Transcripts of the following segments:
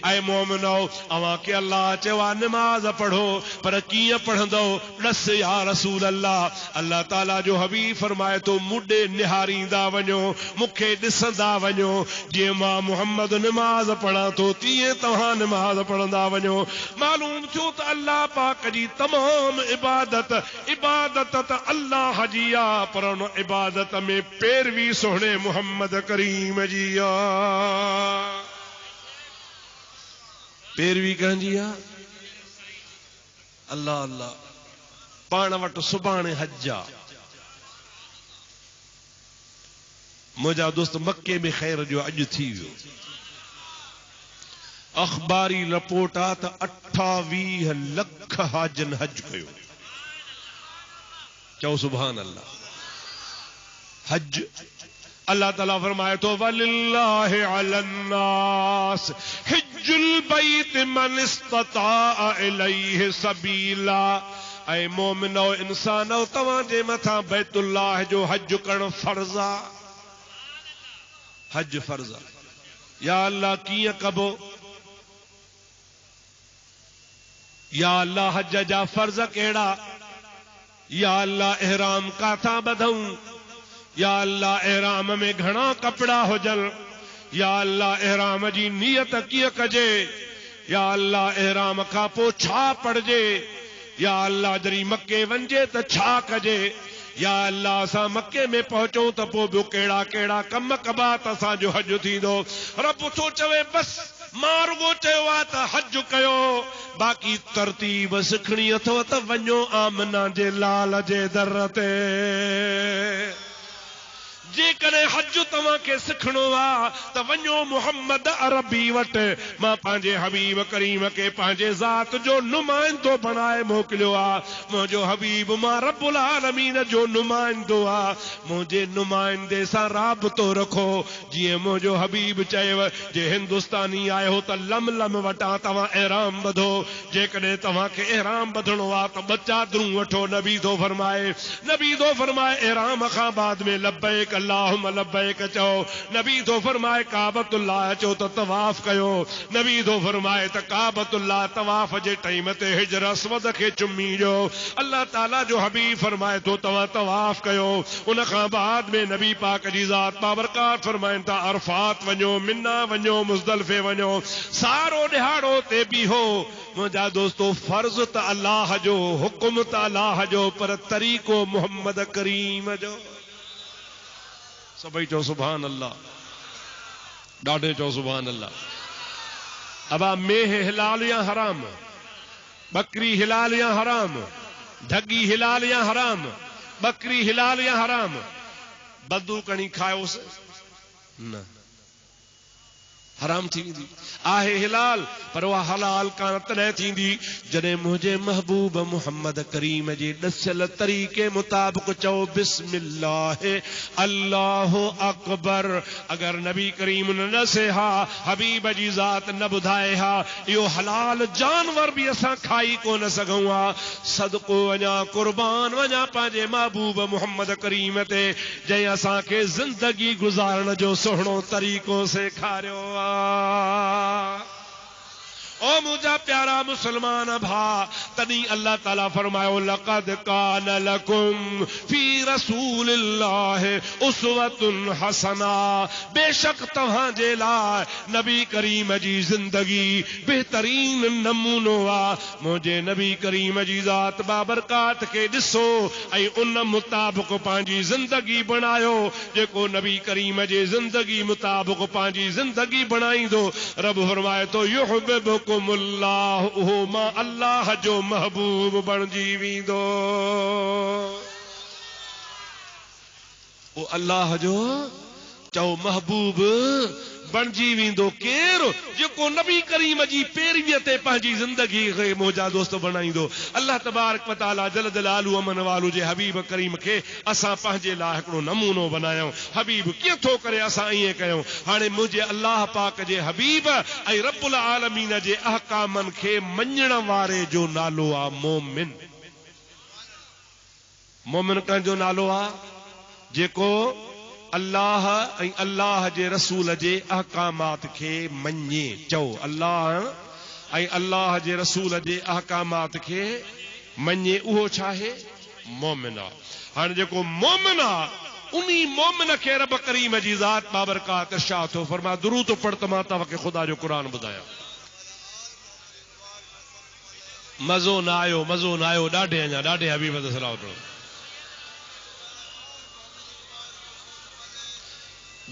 ऐ मोमिनो अवां के अल्लाह चवा नमाज पढ़ो पर किए पढ़ंदो दस या रसूल अल्लाह। अल्लाह ताला जो हबीब फरमाए तो मुडे निहारींदा वञो मुखे ॾिसंदा वञो जे मां मोहम्मद नमाज पढ़ा तो तीअं तव्हां नमाज पढ़ंदा वञो। मालूम थियो त अल्लाह पाक जी तमाम इबादत त अल्लाह जी आ पर उन इबादत में पैरवी सोहणे मोहम्मद करीम जी आ। पैरवी कंहिंजी आ? अल्लाह अल्लाह। पाण वटि सुभाणे हज आ। मुंहिंजा दोस्त मक्के में ख़ैर जो अॼु थी वियो। अखबारी रिपोर्ट आ त 28 लख हाजन हज कयो। चओ सुभान अल्लाह। हज अल्लाह ताला फरमाए तो वलिल्लाहि अलन्नास हिज्जुल बैत मन इस्तताअ इलैहि सबीला। ऐ मोमिनो इंसानो तवां जे मथा बैतुल्लाह जो हज करण फर्ज आ। हज फर्ज आ। या अल्लाह किए कबो? या अल्लाह हज जा फर्ज केड़ा? या अल्लाह एहराम काथा बधऊं? या अल्लाह एहराम में घणा कपड़ा हुजन? या अल्लाह एहराम जी नियत किए कजे? या अल्लाह एहराम का पो छा पढ़जे? या अल्लाह जरी मक्के वंजे त छा कजे? या अल्लाह असां मक्के में पहुंचो त पो ॿियो कहिड़ा कहिड़ा कम कबा त असांजो हज थींदो? रब थो चवे बस मां रुगो चयो आहे त हज कयो बाक़ी तरतीब सिखणी अथव त वञो आमना जे लाल जे दर ते। जेकॾहिं हज तव्हां खे सिखणो आहे त वञो मोहम्मद अरबी वटि। मां पंहिंजे हबीब करीम खे पंहिंजे ज़ात जो नुमाइंदो बणाए मोकिलियो आहे। मुंहिंजो हबीब मां रब्बुल आलमीन जो नुमाइंदो आहे। मुंहिंजे नुमाइंदे सां राबितो रखो जीअं मुंहिंजो हबीब चयव जे हिंदुस्तानी आयो त लम लम वटां तव्हां एहराम ॿधो। जेकॾहिं तव्हां खे एहराम ॿधणो आहे त ॿ चादरूं वठो। नबी थो फरमाए एहराम खां बाद में लब्बैक अल्लाहुम्मा लब्बैक चओ। नबी तो फरमाए काबतुल्लाह चो तो तवाफ कयो। नबी तो फरमाए त काबतुल्लाह तवाफ जे टाइम ते हिजर अस्वद के चुम्मी जो। अल्लाह ताला जो हबीब फरमाए तो तवा तवाफ कयो। उन खां बाद में नबी पाक जी ज़ात बाबरकात फरमाइन ता अरफात वञो, मिन्ना वञो, मुज़दलिफे वञो, सारो दिहाड़ो ते भी हो। मुंहिंजा दोस्तो फर्ज त अल्लाह जो, हुक्म त अल्लाह जो, पर तरीक़ो मोहम्मद करीम जो। सभई चो सुभान अल्लाह। ॾाढे चो सुभान अल्लाह। अब मेह हिलाल या हराम? बकरी हिलाल या हराम? ढगी हिलाल या हराम? बकरी हिलाल या हराम? बदू कणी खायोस न हराम थी वेंदी। आहे हिलाल पर वह हलाल कान तॾहिं थींदी जॾहिं मुंहिंजे महबूब मोहम्मद करीम जे ॾसियल तरीक़े मुताबिक़ चओ बिस्मिल्लाह अल्लाहु अकबर। अगर नबी करीम न ॾसे हा, हबीब जी ज़ात न ॿुधाए हा, इहो हलाल जानवर भी असां खाई कोन सघूं हा। सदको वञा, कुर्बान वञा पंहिंजे महबूब मोहम्मद करीम ते जंहिं असांखे ज़िंदगी गुज़ारण जो सुहिणो तरीक़ो सेखारियो आहे। ओ मुझा प्यारा मुसलमान भा, तनी अल्लाह ताला फरमायो लक़द कान लकुम फी रसूलिल्लाह उसवतुन हसना। बेशक तव्हां जे लाइ नबी करीम जी जिंदगी बेहतरीन नमूनो आ। मुझे नबी करीम जी ज़ात बाबरकात के ॾिसो ऐं उन मुताबिक़ पंहिंजी जिंदगी बनायो। जेको नबी करीम जे जिंदगी मुताबिक़ पंहिंजी जिंदगी बनाईंदो रब फरमाए तो युहिब्बुकुम अल्लाह, उहो मां अल्लाह जो महबूब बणजी वेंदो। ओ अल्लाह जो चओ महबूब बणजी वेंदो। केरु? जेको नबी करीम जी पैरवीअ ते पंहिंजी ज़िंदगी खे मौजा दोस्त बणाईंदो। अल्लाह तबारक व तआला जल जलालु अमन वालू जे हबीब करीम खे असां पंहिंजे लाइ हिकिड़ो नमूनो बनायूं। हबीब कीअं थो करे असां ईअं कयूं। हाणे मुंहिंजे अल्लाह पाक जे हबीब ऐं रब्बुल आलमीन जे अहकामनि खे मञण वारे जो नालो आहे मोमिन। मोमिन कंहिंजो नालो आहे? जेको अल्लाह ऐं अल्लाह जे रसूल जे अहकामात खे मञे। चओ अल्लाह ऐं अल्लाह जे रसूल जे अहकामात खे मञे, उहो छा आहे? मोमिन आहे। हाणे जेको मोमिन आहे उन्ही मोमिन खे रब करीम जी ज़ात बाबरकात इरशाद थो फरमा, दुरूद पढ़ त मां तव्हांखे ख़ुदा जो क़ुरान ॿुधायां। मज़ो न आयो, मज़ो न आयो, ॾाढे अञा ॾाढे हबीब ते सलाम पढ़ो।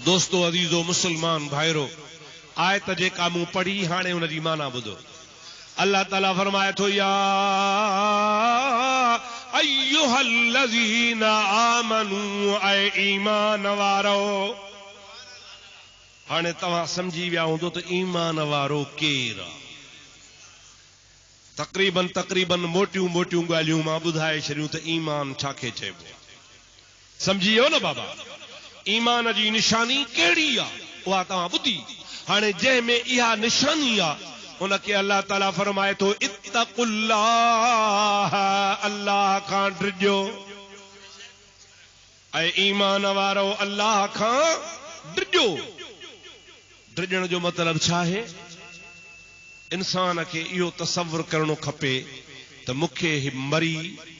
दोस्तो अज़ीज़ो मुसलमान भाइरो, आयत जेका मूं पढ़ी हाणे उन जी माना ॿुधो। अल्लाह ताला फरमाए थो, या अय्युहल्लज़ीना आमनू, ऐ ईमान वारो। हाणे तव्हां सम्झी विया हूंदो त ईमान वारो केरु आहे। तक़रीबन मोटियूं मोटियूं ॻाल्हियूं मां ॿुधाए छॾियूं त ईमान छाखे चइबो आहे। सम्झी वियो न बाबा? ईमान जी निशानी कहिड़ी आहे उहा तव्हां ॿुधी। हाणे जंहिंमें इहा निशानी आहे उनखे अल्लाह ताला फरमाए थो, इत्तक़ुल्लाह, अल्लाह खां डिॼो। ऐं ईमान वारो अल्लाह खां डिॼो। डिॼण जो मतिलब छा आहे? इंसान खे इहो तसव्वुर करणो खपे त मूंखे मरी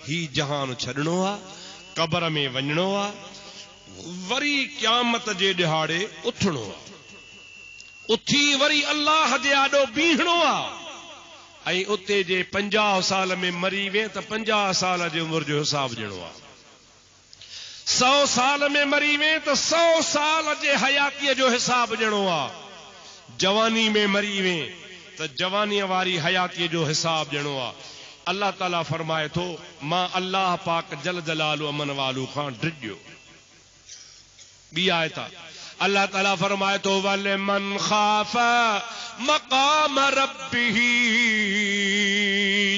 ही जहान छॾणो आहे, क़बर में वञणो आहे, वरी क़यामत जे ॾिहाड़े उथणो आहे, उथी वरी अल्लाह जे आॾो बीहणो आहे, ऐं उते जे 50 साल में मरी वे त 50 साल जी उमिरि जो हिसाब ॾियणो आहे। 100 साल में मरी वे त 100 साल जे हयातीअ जो हिसाब ॾियणो आहे। जवानी में मरी वे त जवानीअ वारी हयातीअ जो हिसाब ॾियणो आहे। अल्लाह ताला फरमाए थो, मां अल्लाह पाक जल जलालु अमन वालू खां डिॼो। ॿी आयत अल्लाह ताला फरमाए थो, वल मन ख़ाफ़ मक़ाम रब्बिही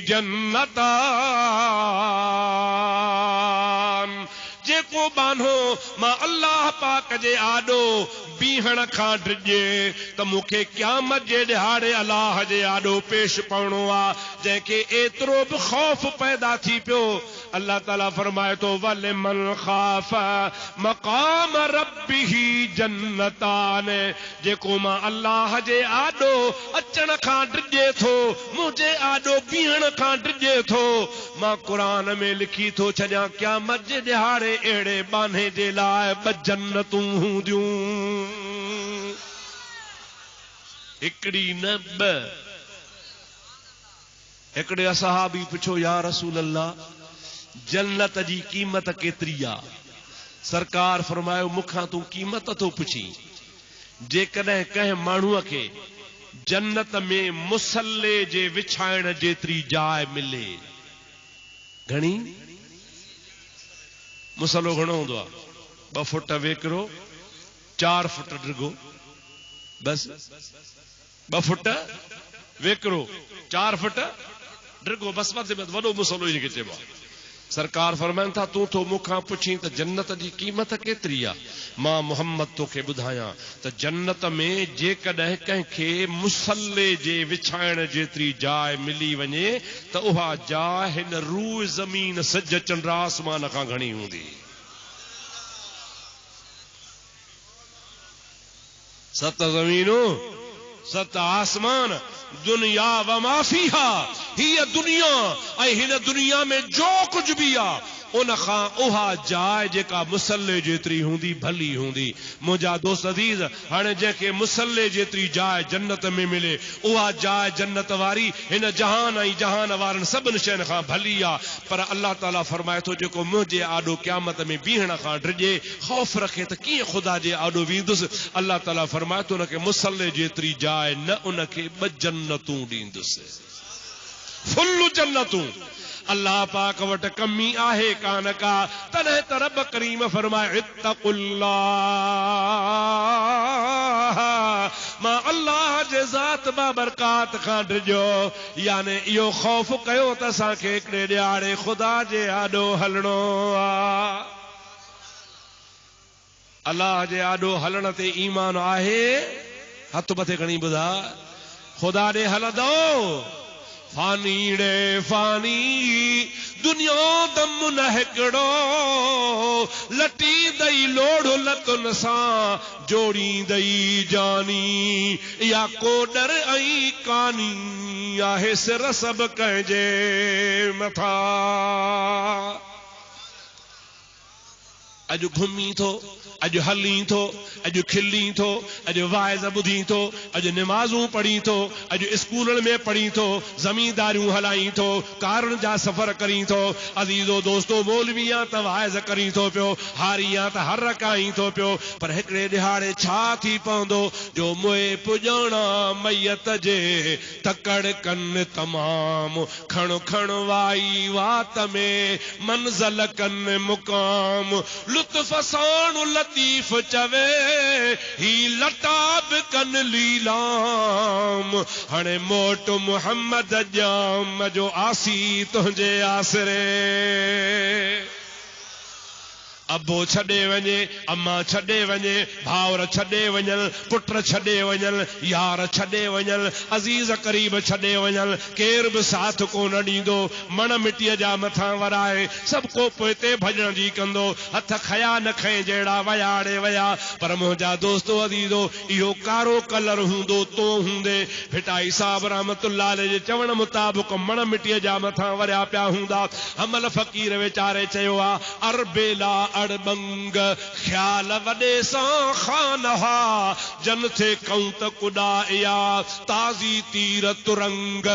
जन्नतान। जेको बानो मां अल्लाह पाक जे आॾो बीहण खां डिॼे त मूंखे क़यामत जे ॾिहाड़े अल्लाह जे आॾो पेश पवणो आहे, जंहिंखे एतिरो बि ख़ौफ़ पैदा थी पियो। अल्लाह ताला फरमाए थो, वल मन ख़ाफ़ मक़ाम रब्बिही जन्नतान। जेको मां अल्लाह जे आॾो अचण खां डिॼे थो, मुंहिंजे आॾो बीहण खां डिॼे थो, मां क़ुरान में लिखी थो छॾियां, क़यामत जे ॾिहाड़े अहिड़े बाने जे लाइ 2 जन्नतूं हूंदियूं। हिकिड़ी न 2। हिकिड़े असहाबी पुछो, या रसूल अल्लाह, जन्नत जी क़ीमत केतिरी आहे? सरकार फरमायो, मूंखां तूं क़ीमत थो पुछी? जेकॾहिं कंहिं माण्हूअ खे जन्नत में मुसल्ले जे विछाइण जेतिरी जाइ मिले। घणी? मुसलो घणो हूंदो आहे? 2 फुट वेकिरो, 4 फुट डिघो, बस 2 फुट वेकिरो, 4 फुट डिघो, बस वॾो मुसलो इनखे चइबो आहे। सरकार फरमाइनि था, तूं तो मूंखां पुछी त जन्नत जी क़ीमत केतिरी आहे? मां मोहम्मद तोखे ॿुधायां त जन्नत में जेकॾहिं कंहिंखे मुसल्ले जे विछाइण जेतिरी जाइ मिली वञे त उहा जाइ हिन रूह ज़मीन सिज चंड आसमान खां घणी हूंदी। 7 ज़मीनूं 7 आसमान, दुनिया व माफीहा, हीअ दुनिया ऐं हिन दुनिया में जो कुझु बि आहे उन खां उहा जाइ जेका मुसल्ले जेतिरी हूंदी भली हूंदी। मुंहिंजा दोस्त अज़ीज़, हाणे जंहिंखे मुसल्ले जेतिरी जाइ जन्नत में मिले उहा जाइ जन्नत वारी हिन जहान ऐं जहान वारनि सभिनि शयुनि खां भली आहे। पर अल्लाह ताला फरमाए थो, जेको मुंहिंजे आॾो क़यामत में बीहण खां डिॼे, ख़ौफ़ रखे त कीअं ख़ुदा जे आॾो वेंदुसि, अल्लाह ताला फरमाए थो, उनखे मुसल्ले जेतिरी जाइ न, उनखे 2 जन्नतूं ॾींदुसि, फुल जन्नतूं। अल्लाह पाक वटि कमी आहे कान का, तॾहिं त रब करीम फरमाए, इत्तक़ुल्लाह, मां अल्लाह जे ज़ात बाबरकात खां डिॼो। याने इहो ख़ौफ़ कयो त असांखे हिकिड़े ॾियारे ख़ुदा जे आॾो हलणो आहे। अल्लाह जे आॾो हलण ते ईमान आहे? हथ मथे खणी ॿुधा, ख़ुदा ॾे हलंदो फानीड़े फानी दुनिया दम न हिकड़ो लटी दई लोड़ लतुन सां जोड़ी दई जानी या को डर आई कानी आहे सिर सब कंहिंजे मथा अज घुमी थो अज हली थो अज खिली थो अज वाइज़ ॿुधी थो अज नमाज़ूं पढ़ी थो अज स्कूलनि में पढ़ी थो ज़मींदारियूं हलाई थो कारनि जा सफ़र करी थो अज़ीज़ो दोस्तो मौलवी आहे त वाइज़ करी थो पियो हारी आहे त हर रकाई थो पियो पर हिकिड़े ॾिहाड़े छा थी पवंदो जो मोए पुॼणा मैयत जे तकड़ कनि तमामु खण खण वाई वात में मंज़ल कनि मुक़ाम लुत्फ़ साण लतीफ़ चवे ही लटाब कन लीलाम हणे मोट मुहम्मद जाम जो आसी तुझे आसरे अबो छॾे वञे अम्मा छॾे वञे भाउर छॾे वञनि पुट छॾे वञनि यार छॾे वञनि अज़ीज़ क़रीब छॾे वञनि केर बि साथ कोन ॾींदो मण मिटीअ जा मथां वराए सभु को पोइते भॼण जी कंदो हथ खया न खएं जहिड़ा वयाड़े वया पर मुंहिंजा दोस्तो अज़ीज़ो इहो कारो कलर हूंदो तो हूंदे फिटाई साहब रहमतुल्लाह अलैह जे चवण मुताबिक़ मण मिटीअ जा मथां वरिया पिया हूंदा हमल फ़क़ीर वीचारे चयो आहे अरबेला अड़बंग ख्याल वॾे सां खानहा जन थे कऊं त कुॾाया ताज़ी तीर तुरंग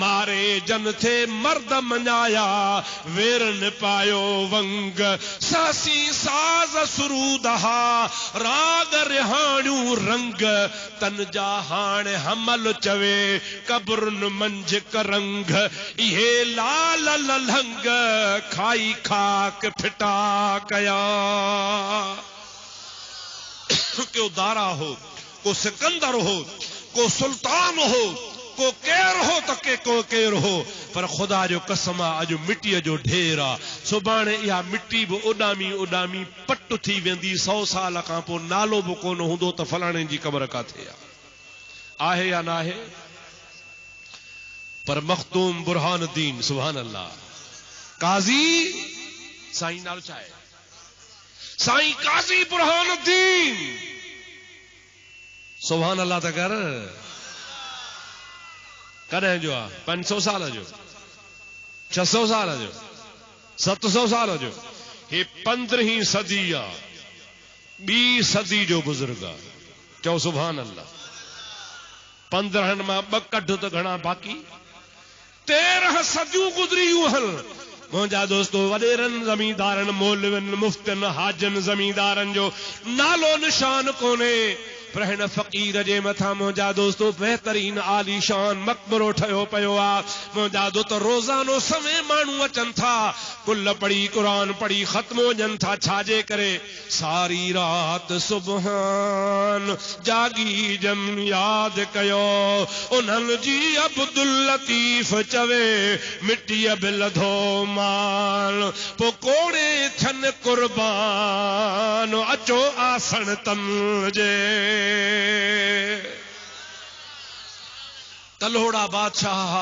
मारे जन थे मर्द मञाया वेरन पायो वंग सासी साज़ सुरूदहा राग रिहाणियूं रंग तन जा हाणे हमल चवे कब्रुन मंझ करंग इहे लाल ललंग खाई खाक फिटा कया को दारा हो को सिकंदर हो को सुल्तान हो को केर हो तो के को केर हो पर खुदा जो कसम अज मिट्टी जो ढेर आ सुभाणे इहा मिट्टी भी उडामी उडामी पट थी वेंदी 100 साल का पो नालो भी कोन हुंदो तो फलाणे जी कब्र काथे आहे या ना है पर मखदूम बुरहानुद्दीन सुभान अल्लाह काजी साईं नालो छा है साईं काजी बुरहानुद्दीन सुभान अल्लाह त कर कॾहिं जो आहे 500 साल जो 600 साल जो 700 साल जो हे 15वीं सदी आहे ॿी सदी जो बुजुर्ग आहे चओ सुभान अल्लाह 15 मां 2 कढ त घणा बाक़ी 13 सदियूं गुज़रियूं हल मुंहिंजा दोस्तो वॾेरनि ज़मींदारनि मौलवियुनि मुफ़्तियुनि हाजनि ज़मींदारनि जो नालो निशान कोन्हे पर हिन फ़क़ीर जे मथां मुंहिंजा दोस्तो बहितरीन आलीशान मक़बरो ठहियो पियो आहे मुंहिंजा दोस्त रोज़ानो समय माण्हू अचनि था कुल पढ़ी क़ुरान पढ़ी ख़त्म वञनि था छाजे करे सारी राति सुबहान जागी जम यादि कयो उन्हनि जी अब्दुल लतीफ़ चवे मिटीअ बि लधो माल पोइ कोड़े थियनि क़ुर्बान अचो आसण तम जे तलोड़ा बादशाह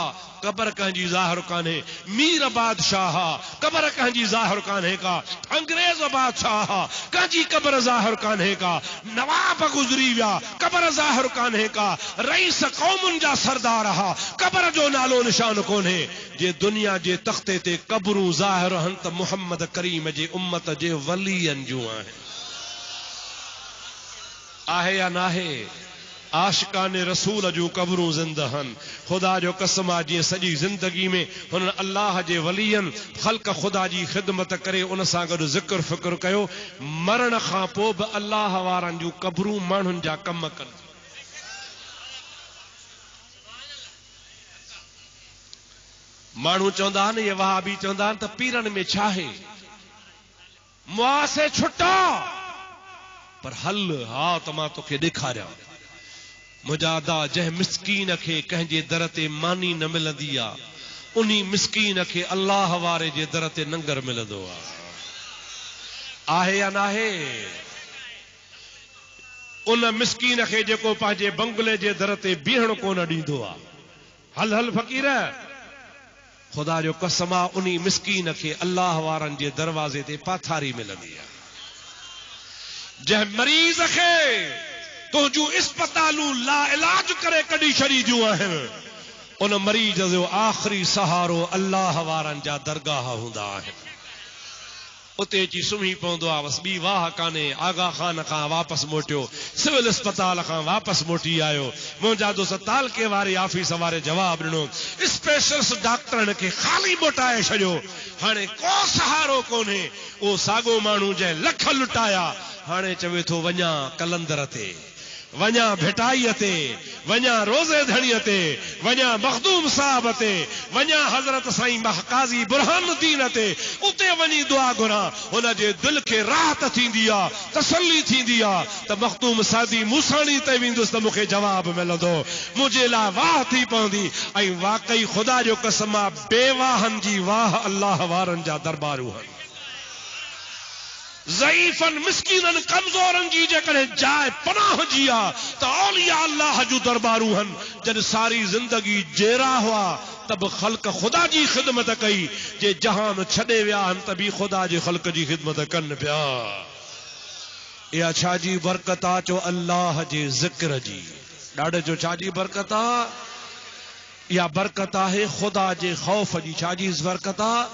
कबर कंहिंजी ज़ाहिर कान्हे मीर बादशाह कबर कंहिंजी ज़ाहिर कान्हे का अंग्रेज बादशाह कंहिंजी कबर ज़ाहिर कान्हे का नवाब गुज़री विया कबर ज़ाहिर कान्हे का रईस क़ौमुनि जा सरदार हा कबर जो नालो निशान कोन्हे जे दुनिया जे तख़्ते ते कबरूं ज़ाहिर आहिनि त मुहम्मद करीम जे उम्मत जे वलीअनि जूं आहिनि आहे या नाहे आशिकाने रसूल जूं कबरूं ज़िंदा हन खुदा जो कसम आहे जीअं सॼी ज़िंदगी में हुननि अल्लाह जे वलीअनि ख़ल्क़ खुदा जी ख़िदमत करे उन सां गॾु ज़िक्र फ़िक्र कयो मरण खां पोइ बि अल्लाह वारनि जूं कबरूं माण्हुनि जा कम कनि माण्हू चवंदा आहिनि इहे वहाबी चवंदा आहिनि त पीरनि में छा आहे मुआसे छुटा पर हल हा त मां तोखे ॾेखारियां मुजादा जंहिं मिसकीन खे कंहिंजे दर ते मानी न मिलंदी आहे उन्ही मिसकीन खे अल्लाह वारे जे दर ते नंगर मिलंदो आहे या नाहे उन मिसकीन खे जेको पंहिंजे बंगले जे दर ते बीहण कोन ॾींदो आहे हल हल फ़क़ीर खुदा जो कसम आहे उन्ही मिस्कीन खे अल्लाह वारनि जे दरवाज़े ते पाथारी मिलंदी आहे। जंहिं मरीज़ खे तुंहिंजूं इस्पतालूं ला इलाज करे कढी छॾींदियूं आहिनि, उन मरीज़ जो आख़िरी सहारो अल्लाह वारनि जा दरगाह हूंदा आहिनि। उते अची सुम्ही पवंदो आहे, बसि ॿी वाह कान्हे। आगा खान खां वापसि मोटियो, सिविल अस्पताल खां वापसि मोटी आयो। मुंहिंजा दोस्त तालके वारे ऑफिस वारे जवाबु ॾिनो, स्पेशलिस्ट डॉक्टरनि खे ख़ाली मोटाए छॾियो, हाणे को सहारो कोन्हे। उहो साॻियो माण्हू जंहिं लख लुटाया हाणे चवे थो वञा कलंदर ते, वञा भेटाईअ ते, वञा रोज़े धणीअ ते, वञा मखदूम साहब ते, वञा हज़रत साईं काज़ी बुरहानुद्दीन ते, उते वञी दुआ घुरां। हुन जे दिल खे राहत थींदी आहे, तसल्ली थींदी आहे त मखदूम सादी मूसाणी ते वेंदुसि त मूंखे जवाबु मिलंदो, मुंहिंजे लाइ वाह थी पवंदी। ऐं वाकई ख़ुदा जो कसम आहे, बेवाहनि जी वाह अल्लाह वारनि जा दरबारूं आहिनि। ज़ईफ़न मिस्कीनन कमज़ोरन जी जेकॾहिं जाइ पनाह जी आहे त औलिया अल्लाह जूं दरबारूं आहिनि। जॾहिं सारी ज़िंदगी जेरा हुआ त बि ख़ल्क़ ख़ुदा जी ख़िदमत कई, जे जहान छॾे विया आहिनि त बि ख़ुदा जे ख़ल्क़ जी ख़िदमत कनि पिया। इहा छा जी बरकत आहे? चो अल्लाह जे ज़िक्र जी। ॾाढे जो छा जी बरकत आहे? या बरकत आहे खुदा जे खौफ जी। छा जी बरकत आहे?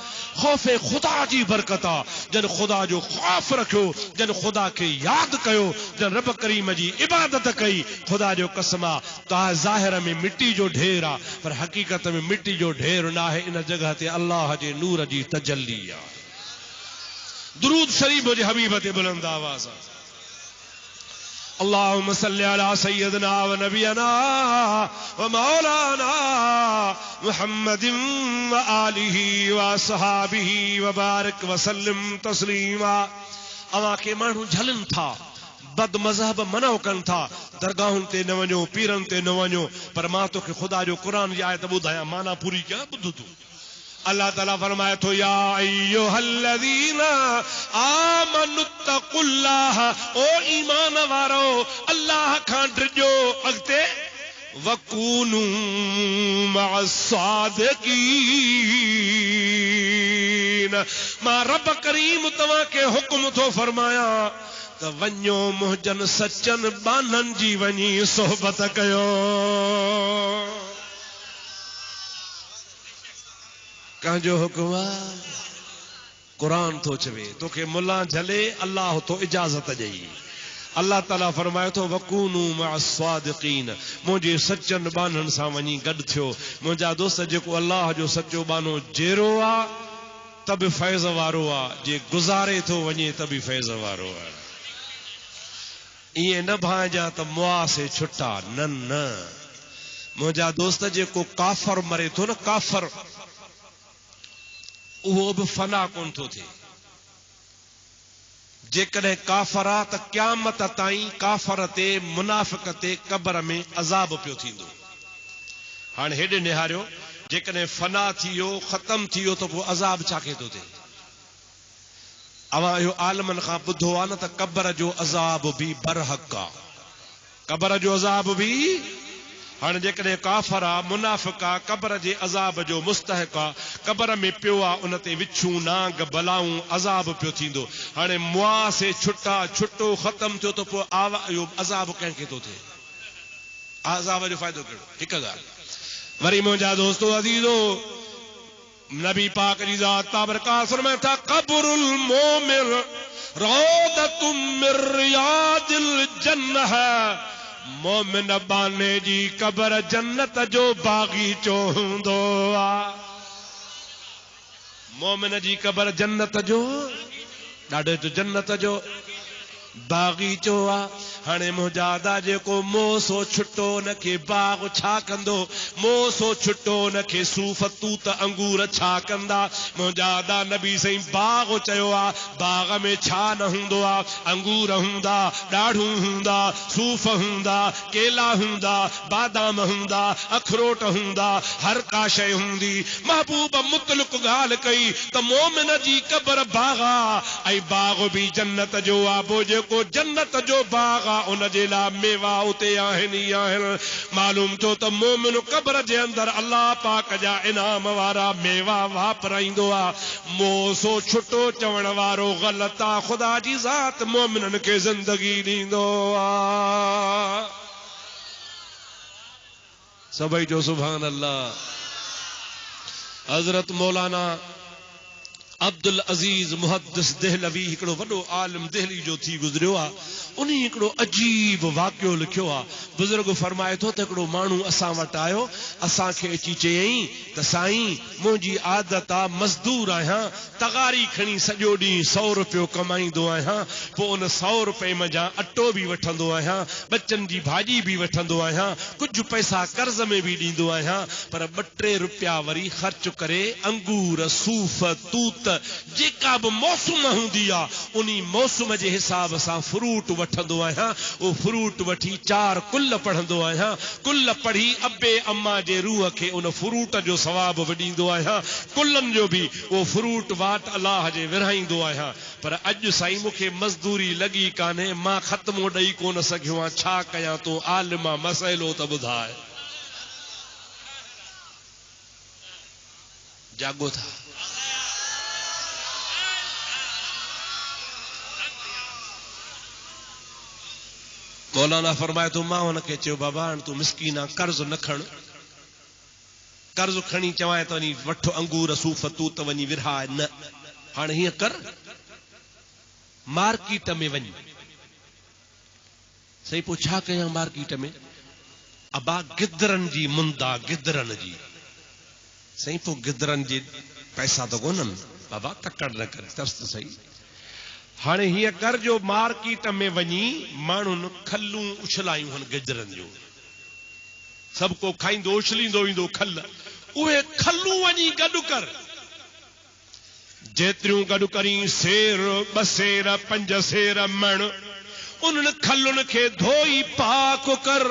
खौफ़े खुदा जी बरकत आहे। जन खुदा जो खौफ रखियो, जन खुदा के याद कयो, जन रब करीम जी इबादत कई, खुदा जो कसम आहे ता ज़ाहिर में मिट्टी जो ढेर आहे, पर हकीकत में मिट्टी जो ढेर ना है। इन जगह ते अल्लाह जे नूर जी तजल्ली आहे। दुरूद शरीफ जे हबीब ते बुलंद आवाज़ आहे। अल्लाहुम्मा सल्ली अला सय्यदना व नबियना व मौलाना मुहम्मदिन व आलिहि व असहाबिहि व बारिक व सल्लिम तस्लीमा। अवां के माण्हू झलन था, बद मज़हब मनो कनि था, दरगाहुनि ते न वञो, पीरनि ते न वञो, पर मां तोखे ख़ुदा जो क़ुरान जी आयत ॿुधायां, माना पूरी कयां, ॿुध तूं। अल्लाह ताला फरमाए थो, या अय्युहल्लज़ीना आमनुत्तकुल्लाह, ओ ईमान वारो अल्लाह खां डिॼो। अॻिते वकूनू मअस्सादिकीन, मां रब करीम तव्हां खे हुक्म थो फरमाया त वञो मुंहिंजनि सचनि बाननि जी वञी सोहबत कयो। कंहिंजो हुक्म आहे? कुरान थो चवे, तोखे मुल्ला झले, अल्लाह तो इजाज़त ॾेई। अल्लाह ताला फरमाए थो वकूनू मअस्सादिकीन, मुंहिंजे सचनि बाननि सां वञी गॾु थियो। मुंहिंजा दोस्त, जेको अल्लाह जो सचो बानो जेरो आहे त बि फैज़ वारो आहे, जे गुज़ारे थो वञे त बि फैज़ वारो आहे। ईअं न भांजा त मुआ से छुटा, न न। मुंहिंजा दोस्त, जेको काफ़र मरे थो न, काफ़र, उहो बि फना कोन थो थिए। जेकॾहिं काफ़र आहे त क़यामत ताईं काफ़र ते, मुनाफ़िक ते क़ब्र में अज़ाब पियो थींदो। हाणे हेॾे निहारियो, जेकॾहिं फना थी वियो, ख़तम थी वियो, त पोइ अज़ाब छा खे थो थिए? अवां इहो आलमनि खां ॿुधो आहे न त क़ब्र जो अज़ाब बि बरहक़ आहे, क़ब्र जो अज़ाब बि। हाणे जेकॾहिं काफ़र आहे, मुनाफ़िक आहे, क़ब्र जे अज़ाब जो मुस्तहिक़ आहे, क़ब्र में पियो आहे, उन ते विछूं, नांग, बलाऊं, अज़ाब पियो थींदो। हाणे मुआ से छुटा, छुटो, ख़तम थियो त पोइ इहो अज़ाब कंहिंखे थो थिए? अज़ाब जो फ़ाइदो कहिड़ो? हिकु ॻाल्हि वरी मुंहिंजा दोस्तो अज़ीज़ो, नबी पाक जी ज़ात ताबरकात फरमाए था, क़ब्रुल मोमिन रौदतुम मिन रियादिल जन्नह, मोमिन बाने जी क़ब्र जन्नत जो बाग़ीचो हूंदो आहे। मोमिन जी क़ब्र जन्नत जो, ॾाढो जो जन्नत जो बाग़ीचो आहे। हाणे मुंहिंजा दा, जेको मोह सो छुटो उनखे बाग़ छा कंदो? मोह सो छुटो उनखे सूफ़, तूत, अंगूर छा कंदा? मुंहिंजा दा नबी साईं बाग़ चयो आहे, बाग़ में छा न हूंदो आहे? अंगूर हूंदा, ॾाढ़ूं हूंदा, सूफ़ हूंदा, केला हूंदा, बादाम हूंदा, अखरोट हूंदा, हर का शइ हूंदी। महबूब मुतलक ॻाल्हि कई त मोमिन जी क़ब्र बाग़ आहे, ऐं बाग़ बि जन्नत जो आहे। पोइ जेको जन्नत जो बाग आ उन जे लाइ मेवा उते आहिनि ई आहिनि। मालूम थियो त मोमिन क़ब्र जे अंदरि अल्लाह पाक जा इनाम वारा मेवा वापराईंदो आहे। मोसो छुटो चवण वारो ग़लत आहे। ख़ुदा जी ज़ात मोमिननि खे ज़िंदगी ॾींदो आहे। सभई जो सुभान अल्लाह। हज़रत मौलाना अब्दुल अजीज मुहद्दिस देहलवी हिकिड़ो वॾो आलिम दिल्ली जो थी गुज़रियो आहे। उन हिकिड़ो अजीब वाक़ियो लिखियो आहे। बुज़ुर्ग फरमाए थो त हिकिड़ो माण्हू असां वटि आयो, असांखे अची चयईं त साईं मुंहिंजी आदत आहे मज़दूर आहियां, तगारी खणी सॼो ॾींहुं 100 रुपयो कमाईंदो आहियां, पोइ उन 100 रुपए मञा अटो बि वठंदो आहियां, बचनि जी भाॼी बि वठंदो आहियां, कुझु पैसा कर्ज़ में बि ॾींदो आहियां, पर 2-3 रुपया वरी ख़र्च करे अंगूर सूफ़ तूत जेका बि मौसम हूंदी आहे उन मौसम जे हिसाब सां फ्रूट वठंदो आहियां। उहो फ्रूट वठी 4 कुल पढ़ंदो आहियां, कुल पढ़ी अबे अम्मा जे रूह खे उन फ्रूट जो सवाब ॾींदो आहियां, कुलनि जो बि उहो फ्रूट वाट अलाह जे विरहाईंदो आहियां। पर अॼु साईं मूंखे मज़दूरी लॻी कान्हे, मां ख़त्मो ॾेई कोन सघियो आहियां, छा कयां? तो आलिमा मसइलो त ॿुधाए। जागो था। मौलाना फरमाए तो मां हुनखे चयो बाबा हाणे तूं मिसकीन आहे, कर्ज़ न खण, कर्ज़ खणी चवाए त वञी वठो अंगूर सूफ़ तूत वञी विरहाए, न हाणे हीअं कर मार्केट में वञ। सही, पोइ छा कयां मार्केट में? अबा गिदरनि जी मुंदा, गिदरनि जी। सही, पोइ गिदरनि जी पैसा त कोन्हनि बाबा, तकड़ न कर, तरस सही। हाणे हीअं कर जो मार्केट में वञी माण्हुनि खलूं उछलायूं हन गिदरनि जो, सभु को खाईंदो उछलींदो ईंदो खल, उहे खलूं वञी गॾु कर, जेतिरियूं गॾु करी सेर 2 सेर 5 सेर मण, उन्हनि खलुनि खे धोई पाक कर,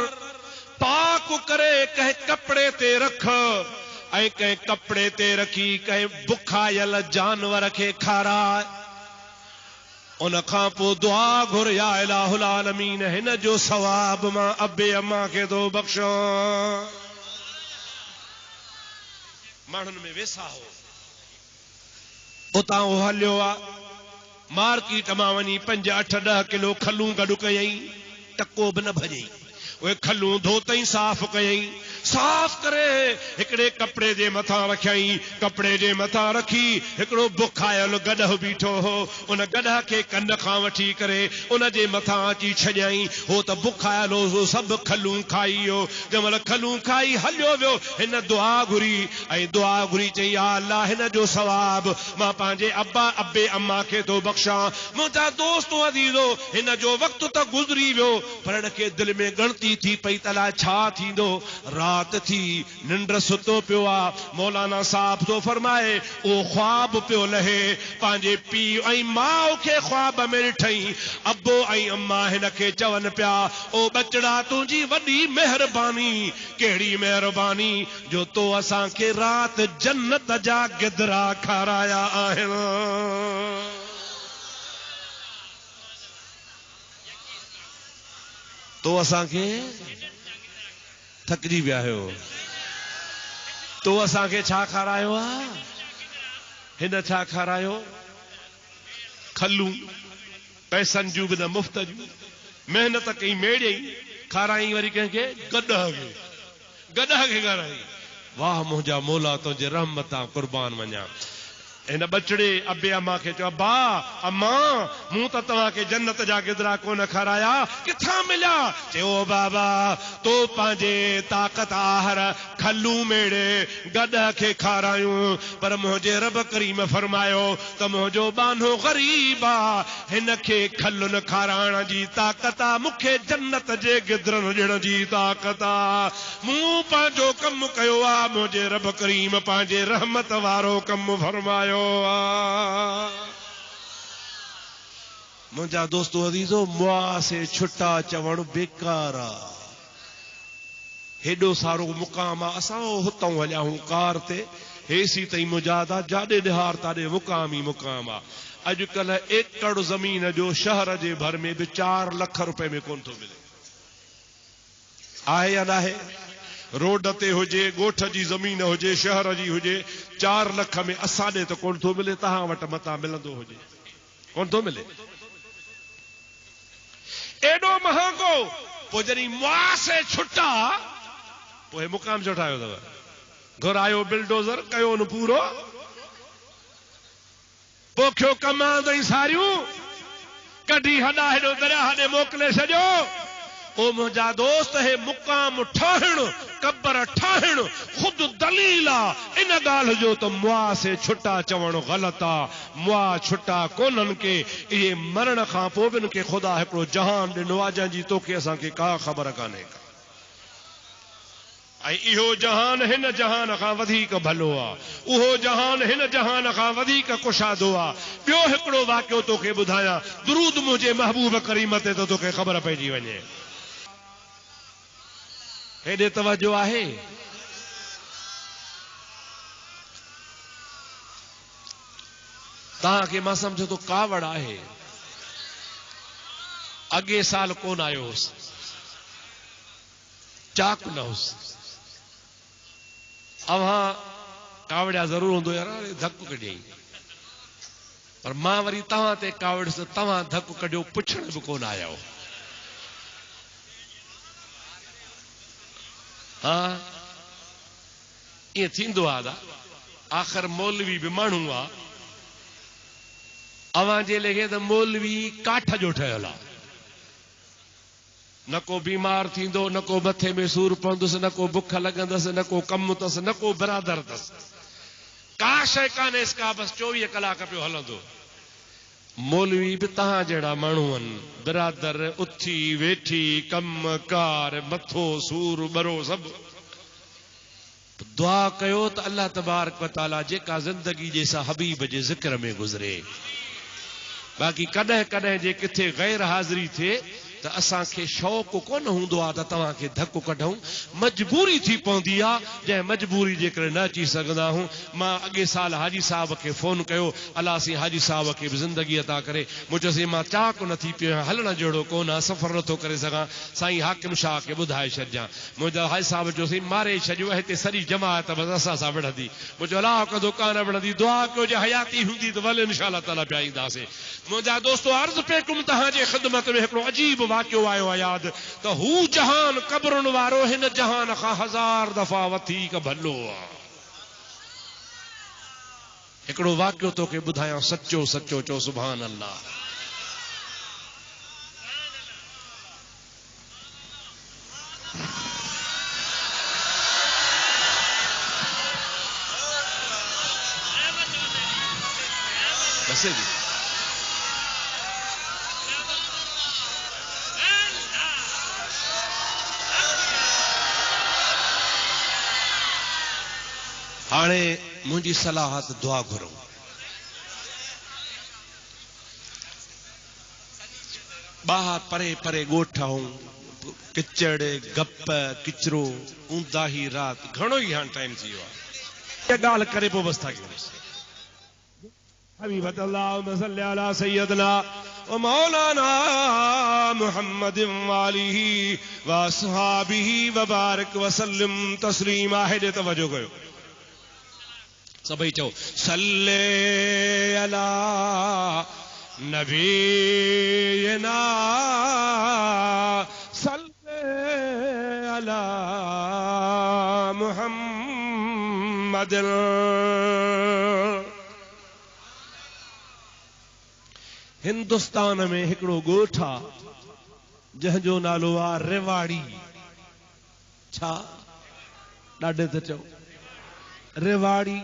पाक करे कंहिं कपिड़े ते रख, ऐं कंहिं कपिड़े ते रखी कंहिं बुखायल जानवर खे खाराए। उन खां पोइ दुआ घुर, या इलाहुल आलमीन हिन जो सवाब मां अबे अम्मा खे तो बख़्शो। माण्हुनि में वेसा हो, उतां हो हलियो आहे मार्केट मां वञी 5, 8, 10 किलो खलूं गॾु कयई, टको बि न भॼई। उहे खलूं धोतई, साफ़ कयई, साफ़ करे हिकिड़े कपिड़े जे मथां रखियई, कपिड़े जे मथां रखी हिकिड़ो बुखायल गॾह बीठो हो, उन गॾह खे कन खां वठी करे उन जे मथां अची छॾियई। हो त बुखायल हो, सभु खलूं खाई वियो। जंहिं महिल खलूं खाई हलियो वियो, हिन दुआ घुरी, ऐं दुआ घुरी चई, या अल्लाह हिन जो सवाब मां पंहिंजे अब्बा अबे अम्मा खे थो बख़्शां। मुंहिंजा दोस्तो अज़ीज़ो, हिन जो वक़्तु त गुज़री वियो, पर हिन खे दिलि में ॻणती थी पई तला छा थींदो। रात थी, निंड सुतो पियो आहे। मौलाना साहब तो फरमाए ओ ख्वाब पियो लहे, पंहिंजे पीउ ऐं माउ खे ख्वाब में ॾिठई। अबो ऐं अम्मा हिन खे चवनि पिया, ओ बचड़ा तुंहिंजी वॾी महिरबानी, कहिड़ी महिरबानी जो तो असांखे रात जन्नत जा गिदरा खाराया आहिनि। तो असांखे थकजी विया आहियो, तो असांखे छा खारायो आहे? हिन छा खारायो? खलूं, पैसनि जूं बि न मुफ़्त जूं, महिनत कई मेड़ई, खाराई वरी कंहिंखे गॾह खे खाराई। वाह मुंहिंजा मौला तुंहिंजे रहमतां कुर्बान वञा। हिन बचड़े अबे अम्मा खे चयो, अब्बा अम्मा मूं त तव्हांखे जन्नत जा गिदरा कोन खाराया, किथां मिलिया? चयो बाबा तो पंहिंजे ताक़त आहर खलूं मेड़े गॾह खे खारायूं, पर मुंहिंजे रब करीम फरमायो त मुंहिंजो बानो ग़रीब आहे, हिन खे खलुनि खाराइण जी ताक़त आहे, मूंखे जन्नत जे गिदरनि ॾियण जी ताक़त आहे। मूं पंहिंजो कमु कयो आहे, मुंहिंजे रब करीम पंहिंजे रहमत वारो कमु फरमायो। मुंहिंजा दोस्तो अज़ीज़ो, मुआ से छुटा चवण बेकार आहे। हेॾो सारो मुक़ाम आहे, असां हुतां हलिया हूं कार ते, हेसी तई मुजादा जाडे निहार ताडे मुकाम ही मुकाम आ। अजकल एकड़ जमीन जो शहर जे भर में भी 4 लाख रुपए में कोन थो मिले। आहे या ना है? रोड ते हुजे, गोठ जी जमीन हुजे, शहर जी हुजे, 4 लाख में असाडे तो कोन थो मिले। तहां वट मता मिलंदो हुजे, कोन थो मिले। एडो महांगो पो जरी मुआ से छुट्टा पोइ मुकाम जो ठाहियो अथव। घुरायो बिल्डोज़र, कयो न पूरो, पोखियो कमांदई सारियूं, कढी हॾा हेॾो दरिया हेॾे मोकिले छॾियो। ओ मुंहिंजा दोस्त, हे मुकाम ठाहिण, कबर ठाहिण खुद दलील आहे इन ॻाल्हि जो त मुआ से छुट्टा चवण ग़लत आहे। मुआ छुट्टा कोन्हनि के, इहे मरण खां पोइ बि के ख़ुदा हिकिड़ो जहान ॾिनो आहे जंहिंजी तोखे असांखे का ख़बर कान्हे। ऐं इहो जहान हिन जहान खां वधीक भलो आहे, उहो जहान हिन जहान खां वधीक कुशादो आहे। ॿियो हिकिड़ो वाक़ियो तोखे ॿुधायां, दुरूद मुंहिंजे महबूब करीम ते त तोखे ख़बर पइजी वञे। हेॾे तवजो आहे? तव्हांखे मां सम्झो तो कावड़ आहे। अॻे साल कोन आयो हुउसि, चाक न हुउसि। अव्हां कावड़िया ज़रूर हूंदो यार, धकु कढियई, पर मां वरी तव्हां ते कावड़ से तव्हां धकु कढियो पुछण बि कोन आया हो। हाँ, ईअं थींदो आहे। आख़िर मौलवी बि माण्हू आहे। अव्हां जे लेखे त मौलवी काठ जो ठहियल आहे। न को बीमार थींदो, न को मथे में सूर पवंदुसि, न को बुख लॻंदसि, न को कमु अथसि, न को बिरादर अथसि, का शइ कान्हेसि का, बसि 24 कलाक पियो हलंदो। मौलवी बि तव्हां जहिड़ा माण्हू आहिनि, बिरादर, उथी वेठी, कम कार, मथो सूर बरो सभु। दुआ कयो त अल्लाह तबारक व तआला जेका ज़िंदगी जैसा हबीब जे ज़िक्र में गुज़रे। बाक़ी कॾहिं कॾहिं जे किथे गैर हाज़िरी थिए त असांखे शौक़ु कोन हूंदो आहे त तव्हांखे धकु कढूं, मजबूरी थी पवंदी आहे। जंहिं मजबूरी जे करे न अची सघंदा आहियूं। मां अॻे साल हाजी साहब खे फोन कयो, अलाह सी हाजी साहब खे बि ज़िंदगी अता करे। मूं चयोसीं मां चाक नथी पियो, हलण जहिड़ो कोन आहे, सफ़र नथो करे सघां, साईं हाकिम शाह खे ॿुधाए छॾिजां। मुंहिंजा हाजी साहब चयोसीं मारे छॾियो, हिते सॼी जमात बसि असां सां विढ़ंदी। मुंहिंजो अलाह कंदो कान विढ़ंदी, दुआ कयो जे हयाती हूंदी त भले इंशाअल्लाह ताला पिया ईंदासीं। मुंहिंजा दोस्तो, अर्ज़ पे कुम तव्हांजे ख़िदमत में हिकिड़ो अजीब वाक़ियो आयो आहे याद, त हू जहान क़ब्रुनि वारो हिन जहान खां 1000 दफ़ा वधीक भलो आहे। हिकिड़ो वाक़ियो तोखे ॿुधायां, सचो सचो चो सुभान अल्लाह। बसे जी हाणे मुंहिंजी सलाह त दुआ घुरो। ॿाहिरि परे परे ॻोठ ऐं किचड़ गप किचरो ऊंदा ही राति, घणो ई हाणे टाइम थी वियो आहे। इहा ॻाल्हि करे पोइ बसि था कयूं। हबीबत अल्लाहुम्मा सल्ली अला सय्यदना व मौलाना मुहम्मद व आलिही व असहाबिही व बारिक व सल्लिम तस्लीमा। हेॾे तवजो कयो, सभई चओ सल्ले अला नबीना सल्ले अला मुहम्मद। हिंदुस्तान में हिकिड़ो ॻोठ आहे जंहिंजो नालो आहे रेवाड़ी। छा ॾाढे त चओ रेवाड़ी।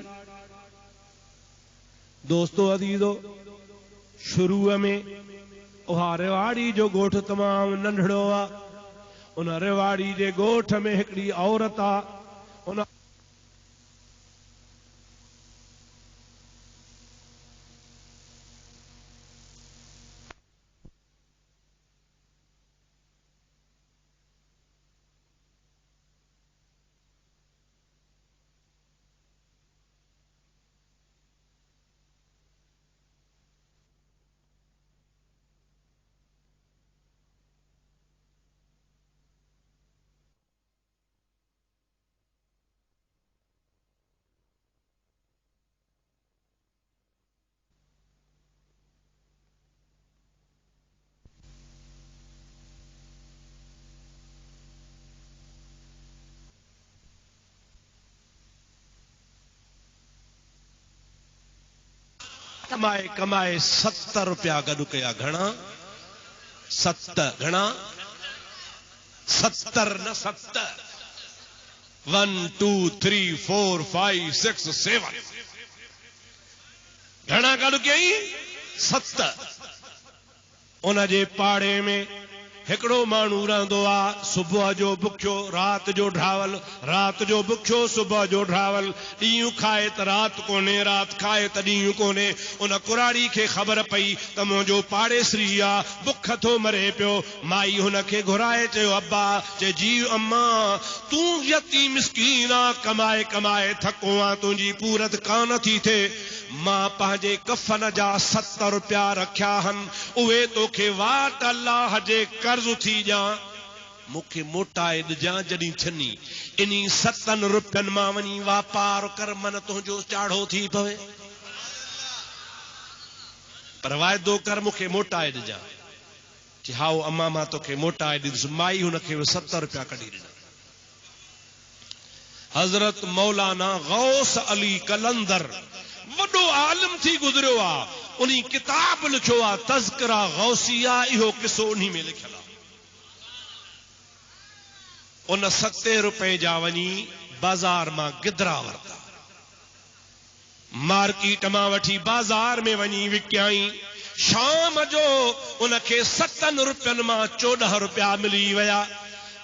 दोस्तो अदीदो, शुरूअ में उहा रेवाड़ी जो ॻोठ तमामु नंढड़ो आहे। उन रेवाड़ी जे ॻोठ में हिकिड़ी औरत आहे। उन कमाए कमाए 70 रुपया गॾु कया। घणा? 7 घणा? 70 न 7। 1 2 3 4 5 6 7 घणा गॾु कयई? 7। उन जे पाड़े में हिकिड़ो माण्हू रहंदो आहे, सुबुह जो बुखियो रात जो ढावल, रात जो बुखियो सुबुह जो ढावल, ॾींहुं खाए त रात कोन्हे, रात खाए त ॾींहुं कोन्हे। उन कुराड़ी खे ख़बर पई त मुंहिंजो पाड़ेसरी आहे, बुख थो मरे पियो। माई हुन खे घुराए चयो, अब्बा, चए जी अम्मा, तूं यतीम मिस्कीन आहे, कमाए कमाए थको आहे, तुंहिंजी पूरत कान थी थिए। मां पंहिंजे कफन जा 70 रुपया रखिया आहिनि, उहे तोखे वाट अल्लाह जे कर्ज़ थी ॾियां, मूंखे मोटाए ॾिजां जॾहिं छनी। इन्ही 7 रुपयनि मां वञी वापार कर, मन तुंहिंजो चाढ़ो थी पवे, पर वाइदो कर मूंखे मोटाए ॾिजां। चई हाओ अम्मा, मां तोखे मोटाए ॾींदुसि। माई हुनखे 70 रुपया कढी ॾिना। हज़रत मौलाना गौस अली कलंदर वॾो आलिम थी गुज़रियो आहे, उन्ही किताब लिखियो आहे तज़किरा गौसिया, इहो किसो उन्ही में लिखियल आहे। उन 7 रुपए जा वञी बाज़ार मां गिदरा वरिता, मार्केट मां वठी बाज़ार में वञी विकियाई। शाम जो उनखे 7 रुपयनि मां 14 रुपया मिली विया।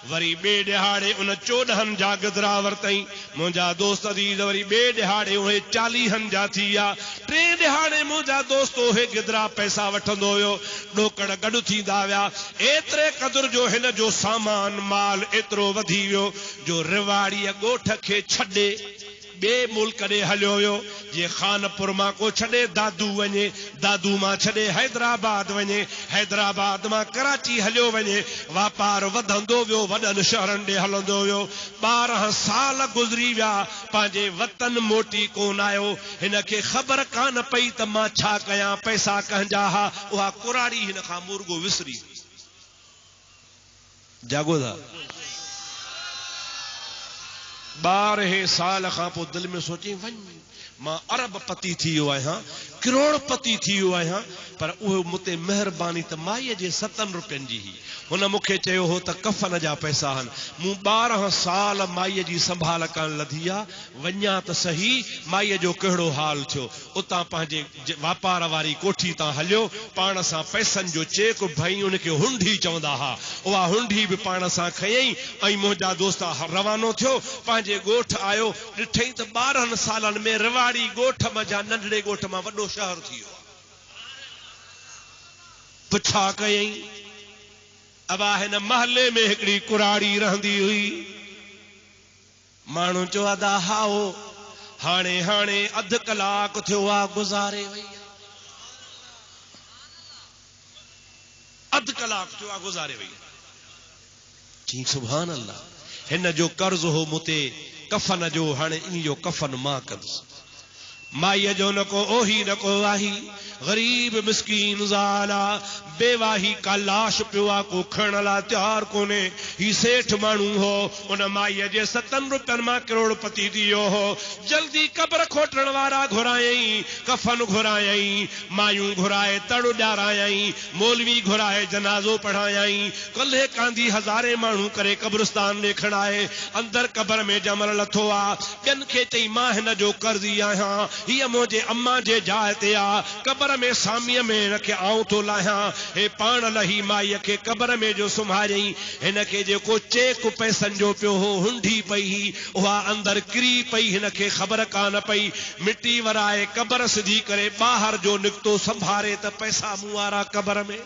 वरी ॿिए ॾिहाड़े उन 14 जा गिदरा वरितई। मुंहिंजा दोस्त अज़ीज़ वरी ॿिए ॾिहाड़े उहे 40 जा थी विया। 3 ॾिहाड़े मुंहिंजा दोस्त उहे गिदरा पैसा वठंदो हुयो, ॾोकड़ गॾु थींदा विया। एतिरे क़दुर जो हिन जो सामान माल एतिरो वधी वियो जो रिवाड़ीअ ॻोठ खे छॾे ॿिए मुल्क ॾे हलियो वियो। जे खानपुर मां को छॾे दादू वञे, दादू मां छॾे हैदराबाद वञे, हैदराबाद मां कराची हलियो वञे। वापार वधंदो वियो, वॾनि शहरनि ॾे हलंदो वियो। 12 साल गुज़री विया, पंहिंजे वतन मोटी कोन आयो। हिन खे ख़बर कान पई त मां छा कयां, पैसा कंहिंजा हा। उहा कुराड़ी हिन खां मुर्गो विसरी। जागो था? 12 साल खां पोइ दिलि में सोची, वञ मां अरबपति थी वियो आहियां, करोड़पति थी वियो आहियां, पर उहो मूंते महिरबानी त माईअ जे 7 रुपयनि जी ही। हुन मूंखे चयो हो त कफन जा पैसा आहिनि। मूं 12 साल माईअ जी संभाल करण लधी आहे। वञा त सही, माईअ जो कहिड़ो हाल थियो। उतां पंहिंजे वापार वारी कोठी तां हलियो, पाण सां पैसनि जो चेक भई, उनखे हुंडी चवंदा हुआ। उहा हुंडी बि पाण सां खयई ऐं मुंहिंजा दोस्त रवानो थियो, पंहिंजे ॻोठ आयो। ॾिठई त 12 सालनि में रिवाड़ी ॻोठ मज़ा नंढड़े ॻोठ मां वॾो शहर थी वियो। पुछा कयई, अबा हिन महले में हिकिड़ी कुराड़ी रहंदी हुई। माण्हू चवंदा हाओ, हाणे हाणे अधु कलाक थियो आहे गुज़ारे वई, अधु कलाक थियो आहे गुज़ारे वई। चई सुभान अल्लाह, हिन जो कर्ज़ हो मूंते कफन जो, हाणे इन जो कफन मां कंदुसि। माईअ जो न को ओही न को वाही, गरीब मिस्कीन ज़ाला बेवाही का लाश पियो आहे, को खणण लाइ तयार कोन्हे। ही सेठ माण्हू हो, उन माईअ जे 7 रुपयनि मां करोड़पति थी वियो हो। जल्दी कब्र खोटण वारा घुरायई, कफन घुरायई, मायूं घुराए तड़ ॾियारायई, मौलवी घुराए जनाज़ो पढ़ायई। कल्हे कांधी हज़ारे माण्हू करे कब्रिस्तान ॾे खणाए, अंदर कब्र में ॼमल लथो आहे। ॿियनि खे चई मां हिन जो कर्ज़ी आहियां, हीअ मुंहिंजे अम्मा जे जाइ ते आहे, कब्र में सामीअ में हिन खे आऊं थो लाहियां। हे पाण लही माईअ खे कब्र में जो सुम्हारियई। हिन खे जेको चेक पैसनि जो पियो हो, हुंडी पई ही, उहा अंदर किरी पई, हिन खे ख़बर कान पई। मिटी वराए कब्र सिधी करे ॿाहिरि जो निकितो, संभारे त पैसा मूं वारा कब्र में।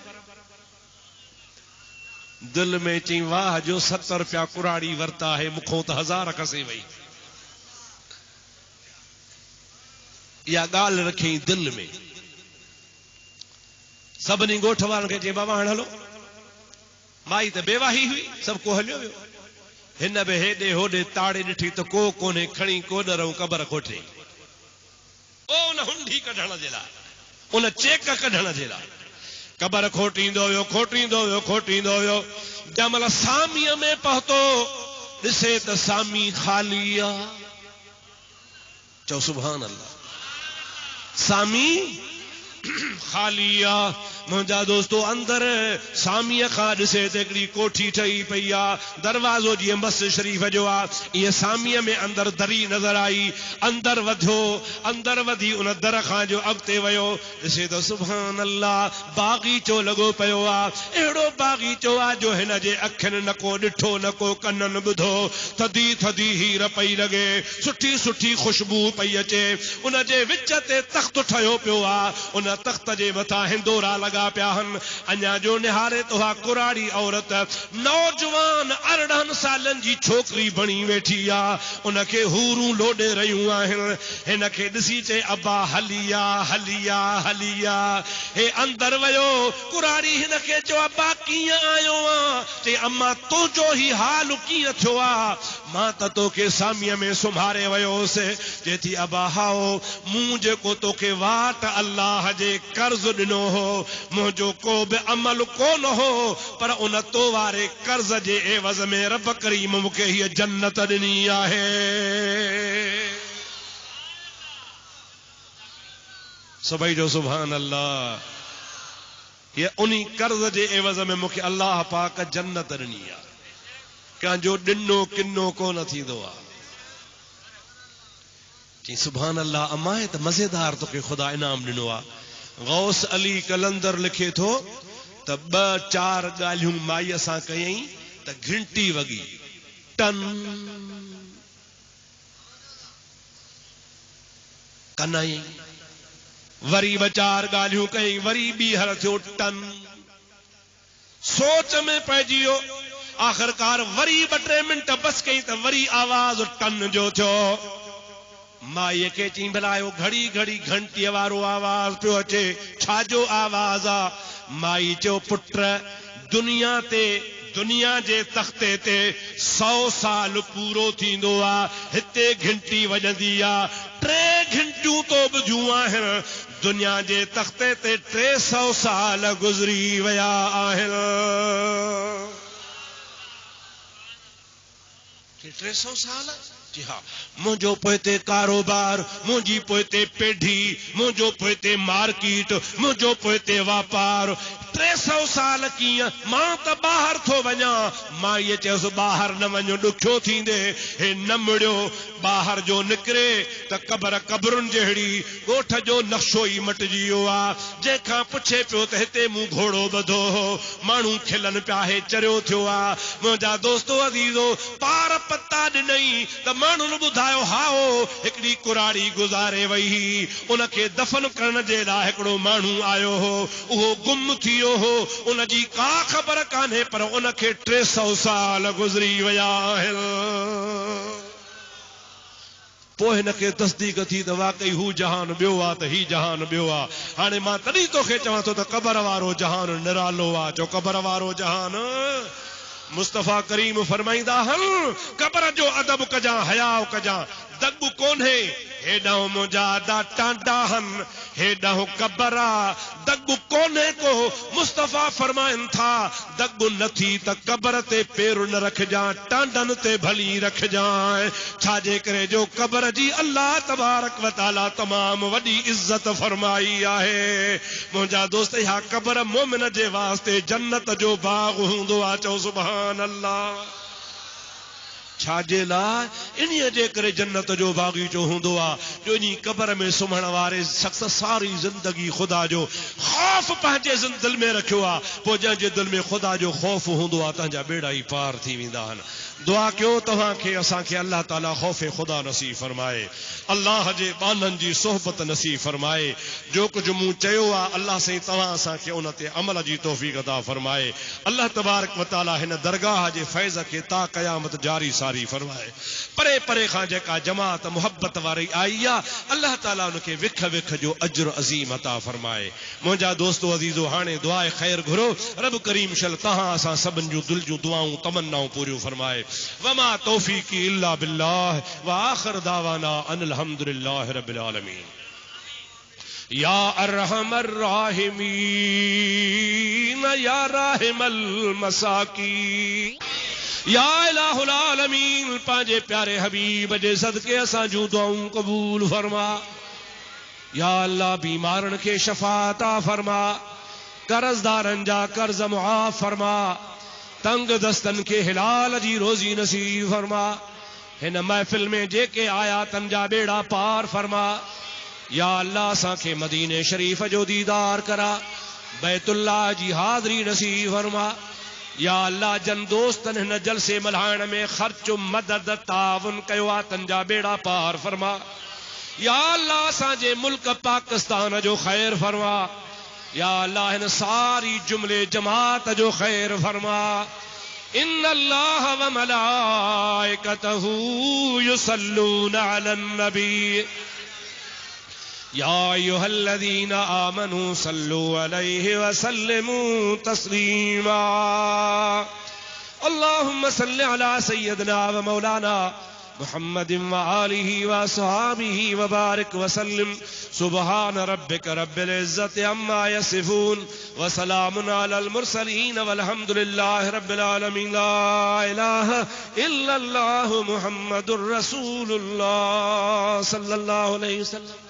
दिल में चई वाह जो 70 रुपया कुराड़ी वरता है, मूंखों त 1000 कसे वई। इहा ॻाल्हि रखियई दिल में। सभिनी ॻोठ वारनि खे चई बाबा हाणे हलो। माई त बेवाही हुई, सभु को हलियो वियो। हिन बि हेॾे होॾे ताड़े ॾिठी त को कोन्हे, खणी कोॾर कबर खोटे। ओ उन हुंडी कढण जे लाइ, उन चेक कढण जे लाइ कबर खोटींदो वियो, खोटींदो वियो, खोटींदो वियो। जंहिंमहिल सामीअ में पहुतो, ॾिसे त सामी ख़ाली आहे। चओ सुभान अल्लाह, सामी खालिया मुंहिंजा दोस्तो अंदर सामीअ खां ॾिसे त हिकिड़ी कोठी ठही पई आहे दरवाज़ो जीअं मस्जिद शरीफ़ जो आहे ईअं सामीअ में अंदर दरी नज़र आई अंदर वधियो अंदर वधी उन दर खां जो अॻिते वियो ॾिसे त सुभान अल्लाह बाग़ीचो लॻो पियो आहे अहिड़ो बाग़ीचो आहे जो हिन जे अखियुनि न को ॾिठो न को कननि ॿुधो थधी थधी हीर पई लॻे सुठी सुठी ख़ुशबू पई अचे उन जे विच ते तख़्त ठहियो पियो आहे उन तख़्त जे मथां हिंदोरा लॻा पिया आहिनि अञा जो निहारे तो हा कुराड़ी औरत नौजवान 18 सालनि जी छोकिरी बणी वेठी आहे उनखे हूरूं लोॾे रहियूं आहिनि हिनखे ॾिसी चए अब्बा हलिया हलिया हलिया हे अंदर वियो कुराड़ी हिनखे चयो अब्बा कीअं आयो आहे चई अम्मा तुंहिंजो ई हाल कीअं थियो आहे मां त तोखे सामीअ में सुम्हारे वियोसि जेथी अब्बा हाओ मूं जेको तोखे वाट अल्लाह जे कर्ज़ ॾिनो हो मुंहिंजो को बि अमल कोन हो पर उन तो वारे कर्ज़ जे एवज़ में रब करीम मूंखे हीअ जन्नत ॾिनी आहे सभई जो सुभान अल्लाह ये उन्हीं कर्ज जे एवज़ में मूंखे अल्लाह पाक जन्नत ॾिनी आहे कंहिंजो ॾिनो किनो कोन थींदो आहे चई सुभान अल्लाह अम्मा त मज़ेदार तोखे ख़ुदा इनाम ॾिनो आहे गौस अली कलंदर लिखे थो त 2-4 ॻाल्हियूं माईअ सां कयई त घंटी वॻी टन कनाई वरी 2-4 ॻाल्हियूं कयई वरी ॿीहर थियो टन सोच में पइजी वियो आख़िरकार वरी 2-3 मिंट बस कई त वरी आवाज़ टन जो थियो माईअ खे चई भलायो घड़ी घड़ी घंटीअ वारो आवाज़ पियो अचे छाजो आवाज़ आहे माई चयो पुट दुनिया जे तख़्ते ते 100 साल पूरो थींदो आहे हिते घंटी वॼंदी आहे 3 घंटियूं तो ॿुधियूं आहिनि दुनिया जे तख़्ते ते 300 साल गुज़री विया आहिनि 300 साल जी हाँ मुझो पोइते कारोबार मुझी पोइते पेढ़ी मुझो पोइते मार्केट मुझो पोइते वापार 300 साल कीअं मां त ॿाहिरि थो वञा माईअ चयोसि ॿाहिरि न वञो ॾुखियो थींदे हे न मिड़ियो ॿाहिरि जो निकिरे त क़बरुनि जहिड़ी ॻोठ जो नक्शो ई मटिजी वियो आहे जंहिंखां पुछे पियो त हिते मूं घोड़ो ॿधो हो माण्हू खिलनि पिया हे चरियो थियो आहे मुंहिंजा दोस्तो अज़ीज़ो पार पता ॾिनई त माण्हुनि ॿुधायो हाओ हिकिड़ी कुराड़ी गुज़ारे वई हुई उनखे दफ़न करण जे लाइ हिकिड़ो माण्हू आयो हो उहो गुम थी वियो हो उनजी का ख़बर कान्हे पर उनखे 300 साल गुज़री विया आहिनि पोइ हिनखे तस्दीक थी त वाकई हू जहान ॿियो आहे त ही जहान ॿियो आहे हाणे मां तॾहिं तोखे चवां थो त क़बर वारो जहान निरालो आहे जो क़बर वारो जहान मुस्तफ़ा करीम फरमाईंदा हल क़बर जो अदब कजां हयाओ कजां दग कोन्हे हेॾां मुंहिंजा आदा टांडा हन हेॾां क़बर आहे दग कोन्हे को मुस्तफ़ा फरमाइनि था दग नथी त क़बर ते पेर न रखजां टांडनि ते भली रखजां छाजे करे जो क़बर जी अल्लाह तबारक व तआला तमाम वॾी इज़त फरमाई आहे मुंहिंजा दोस्त इहा क़बर मोमिन जे वास्ते जन्नत जो बाग़ हूंदो आहे चओ सुभान अल्लाह छाजे लाइ इन्हीअ जे करे जन्नत जो बाग़ीचो हूंदो आहे जो इन क़बर में सुम्हण वारे शख़्स सारी ज़िंदगी ख़ुदा जो ख़ौफ़ पंहिंजे दिलि में रखियो आहे पोइ जंहिंजे दिलि में ख़ुदा जो ख़ौफ़ हूंदो आहे तव्हांजा बेड़ा ई पार थी वेंदा आहिनि दुआ कयो तव्हांखे असांखे अल्लाह ताला ख़ौफ़ ख़ुदा नसीब फरमाए अल्लाह जे बाननि जी सोहबत नसीब फरमाए जो कुझु मूं चयो आहे अल्लाह साईं तव्हां असांखे उन ते अमल जी तौफ़ीक़ अता फरमाए अल्लाह तबारक व तआला हिन दरगाह जे फैज़ खे ता क़यामत जारी सारी फरमाए परे परे खां जेका जमात मुहब्बत वारी आई आहे अल्लाह ताला उनखे विख विख जो अज्र अज़ीम अता फरमाए मुंहिंजा दोस्तो अज़ीज़ो हाणे दुआए ख़ैर घुरो रब करीम शल तव्हां असां सभिनि जूं दिलि जूं दुआऊं तमन्नाऊं पूरियूं फरमाए वमा तौफीकी इल्ला बिल्लाह व आखिर दावाना अनिल हम्दुलिल्लाहि रब्बिल आलमीन या अरहमर राहिमीन या राहिमल मसाकीन या इलाहुल आलमीन पांजे प्यारे हबीब जे सदके असां जूं दुआऊं कबूल फरमा या अल्लाह बीमारन के शफाता फरमा, कर्जदारन जा कर्ज मुआफ फरमा, तंग दस्तन के हिलाल जी रोजी नसीब फरमा। हिन महफिल में जेके आया तन जा बेड़ा पार फरमा। या अल्लाह असांखे मदीने शरीफ जो दीदार करा, बैतुल्लाह जी हाज़री नसीब फरमा। या अल्लाह जन दोस्तन हिन जलसे मल्हाइण में खर्च मदद ताउन कयो आ, तन जा बेड़ा पार फरमा। या अल्लाह असांजे मुल्क पाकिस्तान जो खैर फरमा। या अल्लाह हिन सारी जुमले जमात जो खैर फरमा। इन्नल्लाह व मलाइकतहू युसल्लूना अलन नबी या अय्युहल्लज़ीना आमनू सल्लू अलैहि व सल्लिमू तस्लीमा। अल्लाहुम्मा सल्लि अला सय्यिदना व मौलाना मुहम्मदिन व आलिहि व अस्हाबिहि व बारिक व सल्लिम। सुब्हान रब्बिक रब्बिल इज्जति अम्मा यसिफून व सलामुन अलल मुरसलीन वल्हम्दुलिल्लाहि रब्बिल आलमीन। ला इलाहा इल्लल्लाहु मुहम्मदुर रसूलुल्लाह सल्लल्लाहु अलैहि वसल्लम।